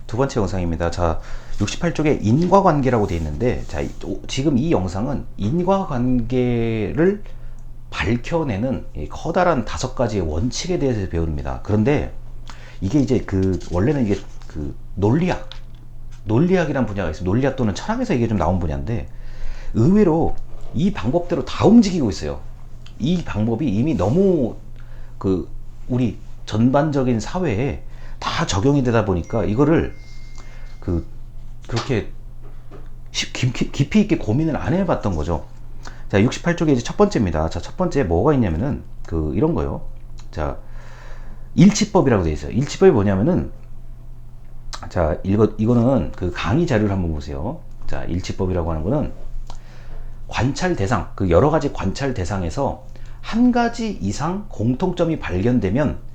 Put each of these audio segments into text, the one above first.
두 번째 영상입니다. 자, 68쪽에 인과관계라고 되어 있는데, 자, 지금 이 영상은 인과관계를 밝혀내는 커다란 5가지의 원칙에 대해서 배웁니다. 그런데 이게 이제 원래는 이게 논리학이란 분야가 있어요. 논리학 또는 철학에서 이게 좀 나온 분야인데, 의외로 이 방법대로 다 움직이고 있어요. 이 방법이 이미 너무 우리 전반적인 사회에 다 적용이 되다 보니까 이거를 그렇게 깊이 있게 고민을 안 해봤던 거죠. 자, 68쪽에 이제 첫 번째입니다. 자, 첫 번째 뭐가 있냐면은 이런 거요. 자, 일치법이라고 되어 있어요. 일치법이 뭐냐면은, 자, 이거는 강의 자료를 한번 보세요. 자, 일치법이라고 하는 거는 관찰 대상, 여러 가지 관찰 대상에서 한 가지 이상 공통점이 발견되면,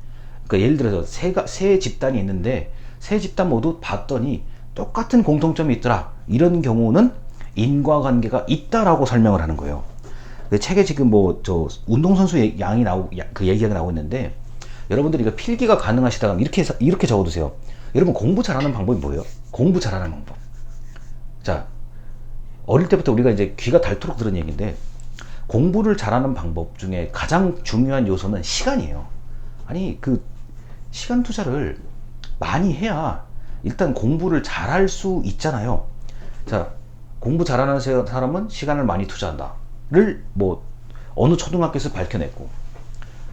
그러니까 예를 들어서 세 집단이 있는데 세 집단 모두 봤더니 똑같은 공통점이 있더라. 이런 경우는 인과관계가 있다라고 설명을 하는 거예요. 책에 지금 운동선수 얘기가 나오고 있는데, 여러분들이 이거 필기가 가능하시다면 이렇게 적어두세요. 여러분, 공부 잘하는 방법이 뭐예요? 공부 잘하는 방법. 자, 어릴 때부터 우리가 이제 귀가 닳도록 들은 얘기인데, 공부를 잘하는 방법 중에 가장 중요한 요소는 시간이에요. 아니, 시간 투자를 많이 해야 일단 공부를 잘할 수 있잖아요. 자, 공부 잘하는 사람은 시간을 많이 투자한다를 어느 초등학교에서 밝혀냈고,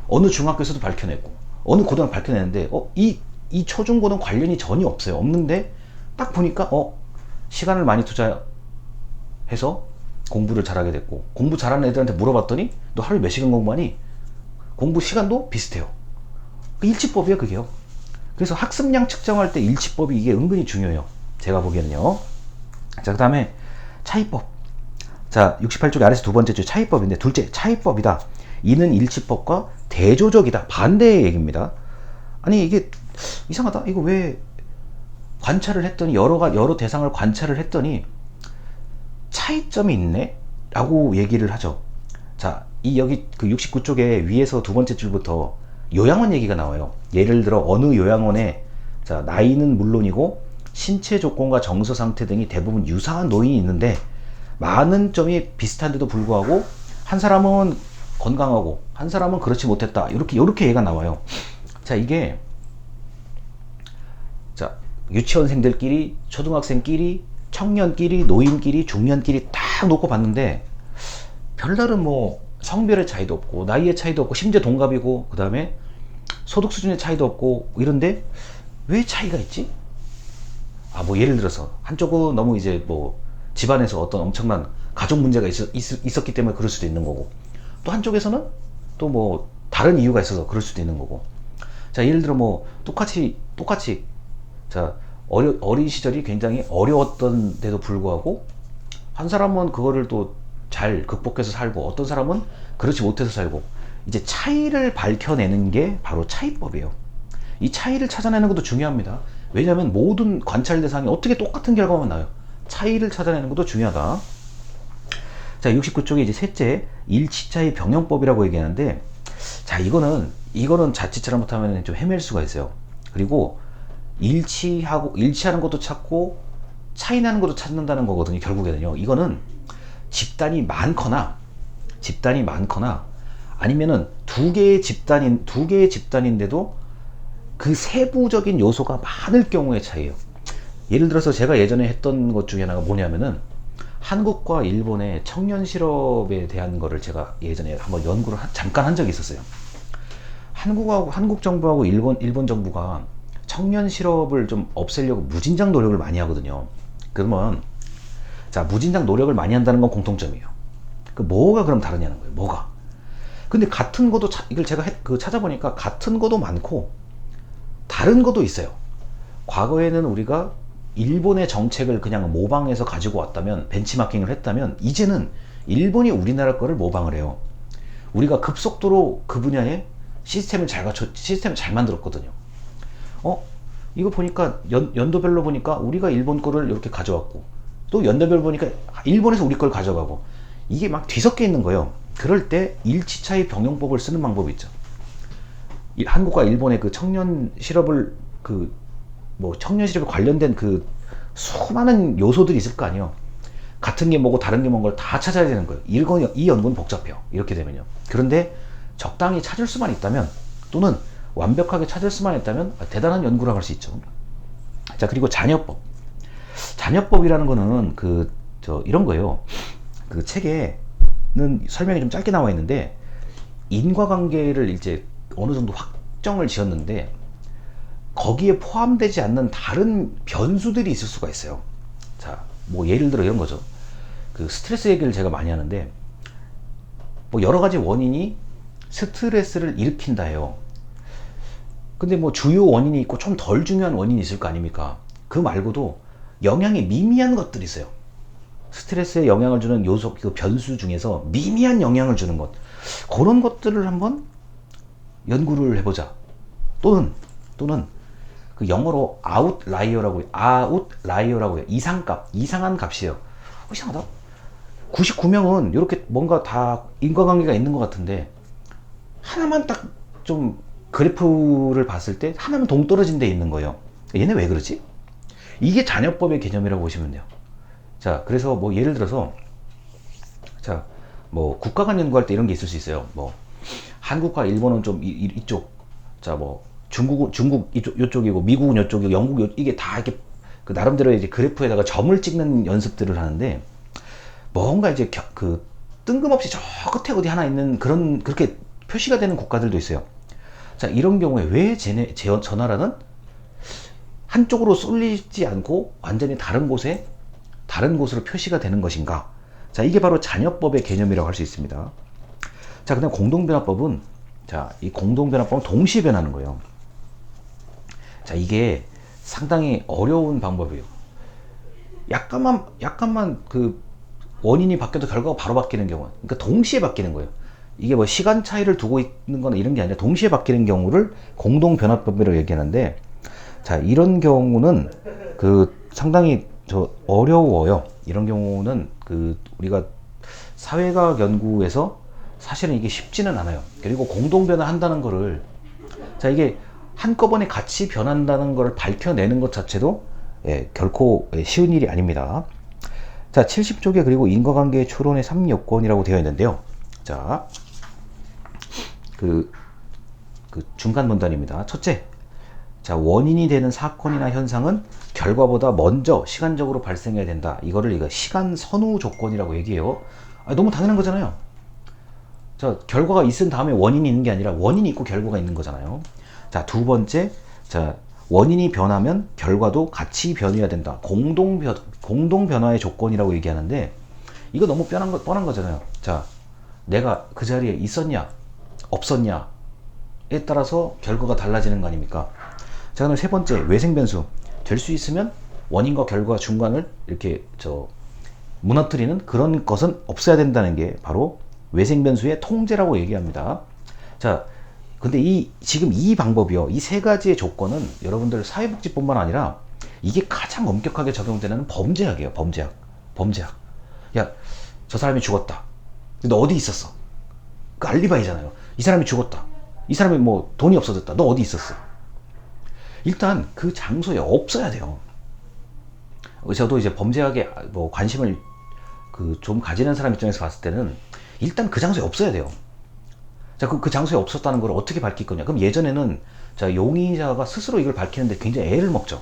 어느 중학교에서도 밝혀냈고, 어느 고등학교 밝혀냈는데, 이 초중고는 관련이 전혀 없어요. 없는데 딱 보니까 시간을 많이 투자해서 공부를 잘하게 됐고, 공부 잘하는 애들한테 물어봤더니 너 하루에 몇 시간 공부하니? 공부 시간도 비슷해요. 일치법이에요, 그게요. 그래서 학습량 측정할 때 일치법이 이게 은근히 중요해요. 제가 보기에는요. 자, 그 다음에 차이법. 자, 68쪽 아래서 두 번째 줄 차이법인데, 둘째 차이법이다. 이는 일치법과 대조적이다. 반대의 얘기입니다. 아니, 이게 이상하다. 이거 왜 관찰을 했더니 여러 대상을 관찰을 했더니 차이점이 있네? 라고 얘기를 하죠. 자, 여기 69쪽에 위에서 두 번째 줄부터 요양원 얘기가 나와요. 예를 들어 어느 요양원에, 자, 나이는 물론이고 신체 조건과 정서 상태 등이 대부분 유사한 노인이 있는데 많은 점이 비슷한데도 불구하고 한 사람은 건강하고 한 사람은 그렇지 못했다. 이렇게 얘기가 나와요. 자, 이게 유치원생들끼리, 초등학생끼리, 청년끼리, 노인끼리, 중년끼리 딱 놓고 봤는데 별다른 성별의 차이도 없고 나이의 차이도 없고 심지어 동갑이고 그 다음에 소득 수준의 차이도 없고 이런데 왜 차이가 있지? 예를 들어서 한쪽은 너무 이제 집안에서 어떤 엄청난 가족 문제가 있었기 때문에 그럴 수도 있는 거고, 또 한쪽에서는 또 다른 이유가 있어서 그럴 수도 있는 거고. 자, 예를 들어 똑같이 자, 어린 시절이 굉장히 어려웠던데도 불구하고 한 사람은 그거를 또 잘 극복해서 살고 어떤 사람은 그렇지 못해서 살고, 이제 차이를 밝혀내는 게 바로 차이법이에요. 이 차이를 찾아내는 것도 중요합니다. 왜냐하면 모든 관찰 대상이 어떻게 똑같은 결과만 나와요. 차이를 찾아내는 것도 중요하다. 자, 69쪽에 이제 셋째 일치차이 병용법이라고 얘기하는데, 자, 이거는 자칫 잘못하면 좀 헤맬 수가 있어요. 그리고 일치하는 것도 찾고 차이 나는 것도 찾는다는 거거든요. 결국에는요, 이거는 집단이 많거나 아니면은 두 개의 집단인데도 그 세부적인 요소가 많을 경우의 차이예요. 예를 들어서 제가 예전에 했던 것 중에 하나가 뭐냐면은 한국과 일본의 청년 실업에 대한 거를 제가 예전에 한번 연구를 잠깐 한 적이 있었어요. 한국 정부하고 일본 정부가 청년 실업을 좀 없애려고 무진장 노력을 많이 하거든요. 그러면, 자, 무진장 노력을 많이 한다는 건 공통점이에요. 뭐가 그럼 다르냐는 거예요. 뭐가? 근데 같은 것도 이걸 제가 찾아보니까 같은 것도 많고 다른 것도 있어요. 과거에는 우리가 일본의 정책을 그냥 모방해서 가지고 왔다면, 벤치마킹을 했다면, 이제는 일본이 우리나라 거를 모방을 해요. 우리가 급속도로 그 분야에 시스템을 잘 만들었거든요. 이거 보니까 연도별로 보니까 우리가 일본 거를 이렇게 가져왔고, 또 연도별 보니까 일본에서 우리 걸 가져가고, 이게 막 뒤섞여 있는 거예요. 그럴 때 일치차이 병용법을 쓰는 방법이 있죠. 한국과 일본의 청년 실업을 뭐 청년실험에 관련된 그 수많은 요소들이 있을 거 아니에요. 같은 게 뭐고 다른 게 뭔 걸 다 찾아야 되는 거예요. 이 연구는 복잡해요. 이렇게 되면요. 그런데 적당히 찾을 수만 있다면, 또는 완벽하게 찾을 수만 있다면 대단한 연구라고 할 수 있죠. 자, 그리고 잔여법. 잔여법이라는 거는 이런 거예요. 그 책에는 설명이 좀 짧게 나와 있는데, 인과관계를 이제 어느 정도 확정을 지었는데 거기에 포함되지 않는 다른 변수들이 있을 수가 있어요. 자, 뭐 예를 들어 이런 거죠. 그 스트레스 얘기를 제가 많이 하는데, 뭐 여러 가지 원인이 스트레스를 일으킨다 해요. 근데 뭐 주요 원인이 있고 좀 덜 중요한 원인이 있을 거 아닙니까? 그 말고도 영향이 미미한 것들이 있어요. 스트레스에 영향을 주는 요소, 그 변수 중에서 미미한 영향을 주는 것, 그런 것들을 한번 연구를 해보자. 또는 그 영어로 아웃라이어라고 해요. 이상값, 이상한 값이에요. 이상하다. 99명은 이렇게 뭔가 다 인과관계가 있는 것 같은데, 하나만 딱 좀 그래프를 봤을 때 하나만 동떨어진 데 있는 거예요. 얘네 왜 그러지? 이게 잔여법의 개념이라고 보시면 돼요. 자, 그래서 뭐 예를 들어서, 자, 뭐 국가 간 연구할 때 이런 게 있을 수 있어요. 뭐 한국과 일본은 좀 이쪽, 자, 뭐 중국 이쪽이고, 미국은 이쪽이고, 영국 이게 다 이렇게 그 나름대로 이제 그래프에다가 점을 찍는 연습들을 하는데, 뭔가 이제 그 뜬금없이 저 끝에 어디 하나 있는 그렇게 표시가 되는 국가들도 있어요. 자, 이런 경우에 왜 저 나라는 한쪽으로 쏠리지 않고 완전히 다른 곳으로 표시가 되는 것인가? 자, 이게 바로 잔여법의 개념이라고 할 수 있습니다. 자, 그다음 공동변화법은, 자, 이 공동변화법은 동시에 변하는 거예요. 자, 이게 상당히 어려운 방법이에요. 약간만 그 원인이 바뀌어도 결과가 바로 바뀌는 경우, 그러니까 동시에 바뀌는 거예요. 이게 뭐 시간 차이를 두고 있는 거나 이런 게 아니라 동시에 바뀌는 경우를 공동변화법이라고 얘기하는데, 자, 이런 경우는 상당히 어려워요. 이런 경우는 우리가 사회과학 연구에서 사실은 이게 쉽지는 않아요. 그리고 공동변화 한다는 거를, 자, 이게 한꺼번에 같이 변한다는 걸 밝혀내는 것 자체도 결코 쉬운 일이 아닙니다. 자, 70쪽에 그리고 인과관계의 추론의 3요건이라고 되어 있는데요. 자, 그 중간 문단입니다. 첫째, 자, 원인이 되는 사건이나 현상은 결과보다 먼저 시간적으로 발생해야 된다. 이거 시간 선후 조건이라고 얘기해요. 너무 당연한 거잖아요. 자, 결과가 있은 다음에 원인이 있는 게 아니라 원인이 있고 결과가 있는 거잖아요. 자, 두 번째, 자, 원인이 변하면 결과도 같이 변해야 된다. 공동 변화의 조건이라고 얘기하는데, 이거 너무 뻔한 거잖아요. 자, 내가 그 자리에 있었냐 없었냐에 따라서 결과가 달라지는 거 아닙니까? 자, 그럼 세 번째, 외생변수. 될 수 있으면 원인과 결과 중간을 이렇게 무너뜨리는 그런 것은 없어야 된다는 게 바로 외생변수의 통제라고 얘기합니다. 자, 근데 지금 이 방법이요, 이 세 가지의 조건은 여러분들 사회복지뿐만 아니라 이게 가장 엄격하게 적용되는 범죄학이에요. 범죄학. 야, 저 사람이 죽었다. 너 어디 있었어? 그 알리바이잖아요. 이 사람이 죽었다. 이 사람이 뭐 돈이 없어졌다. 너 어디 있었어? 일단 그 장소에 없어야 돼요. 저도 이제 범죄학에 뭐 관심을 좀 가지는 사람 입장에서 봤을 때는 일단 그 장소에 없어야 돼요. 자, 그 장소에 없었다는 걸 어떻게 밝힐 거냐? 그럼 예전에는, 자, 용의자가 스스로 이걸 밝히는데 굉장히 애를 먹죠.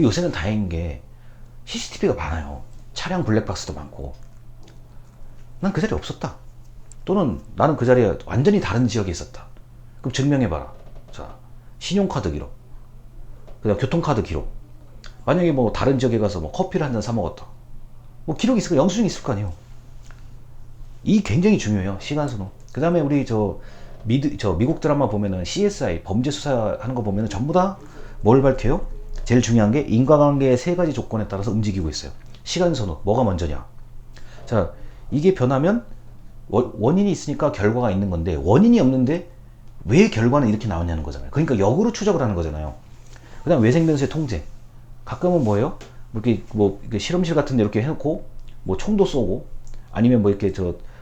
요새는 다행인 게 CCTV가 많아요. 차량 블랙박스도 많고. 난 그 자리에 없었다. 또는 나는 그 자리에 완전히 다른 지역에 있었다. 그럼 증명해봐라. 자, 신용카드 기록, 그다음 교통카드 기록. 만약에 뭐 다른 지역에 가서 뭐 커피를 한 잔 사 먹었다. 뭐 기록이 있을 거, 영수증이 있을 거 아니에요. 이 굉장히 중요해요. 시간 선호. 그 다음에 우리 미국 드라마 보면은 CSI 범죄 수사하는 거 보면은 전부 다 뭘 밝혀요? 제일 중요한 게 인과관계의 세 가지 조건에 따라서 움직이고 있어요. 시간 선호, 뭐가 먼저냐. 자, 이게 변하면 원인이 있으니까 결과가 있는 건데, 원인이 없는데 왜 결과는 이렇게 나왔냐는 거잖아요. 그러니까 역으로 추적을 하는 거잖아요. 그 다음 외생변수의 통제. 가끔은 뭐예요? 이렇게 실험실 같은 데 이렇게 해놓고 뭐 총도 쏘고, 아니면 뭐 이렇게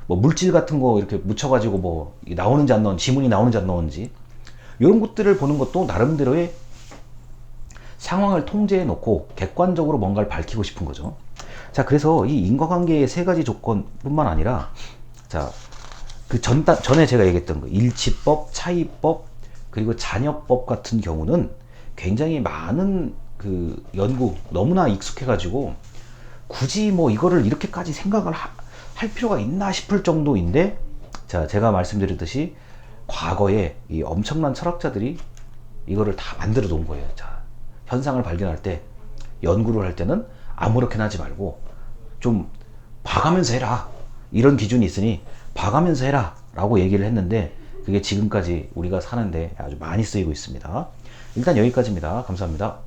뭐 물질 같은 거 이렇게 묻혀가지고 뭐 나오는지 안 나오는지, 지문이 나오는지 안 나오는지, 이런 것들을 보는 것도 나름대로의 상황을 통제해 놓고 객관적으로 뭔가를 밝히고 싶은 거죠. 자, 그래서 이 인과관계의 세 가지 조건뿐만 아니라, 자, 그 전에 제가 얘기했던 거, 일치법, 차이법, 그리고 잔여법 같은 경우는 굉장히 많은 그 연구, 너무나 익숙해가지고 굳이 뭐 이거를 이렇게까지 생각을 할 필요가 있나 싶을 정도인데, 자, 제가 말씀드렸듯이 과거에 이 엄청난 철학자들이 이거를 다 만들어 놓은 거예요. 자, 현상을 발견할 때, 연구를 할 때는 아무렇게나 하지 말고 좀 봐가면서 해라, 이런 기준이 있으니 봐가면서 해라 라고 얘기를 했는데, 그게 지금까지 우리가 사는데 아주 많이 쓰이고 있습니다. 일단 여기까지입니다. 감사합니다.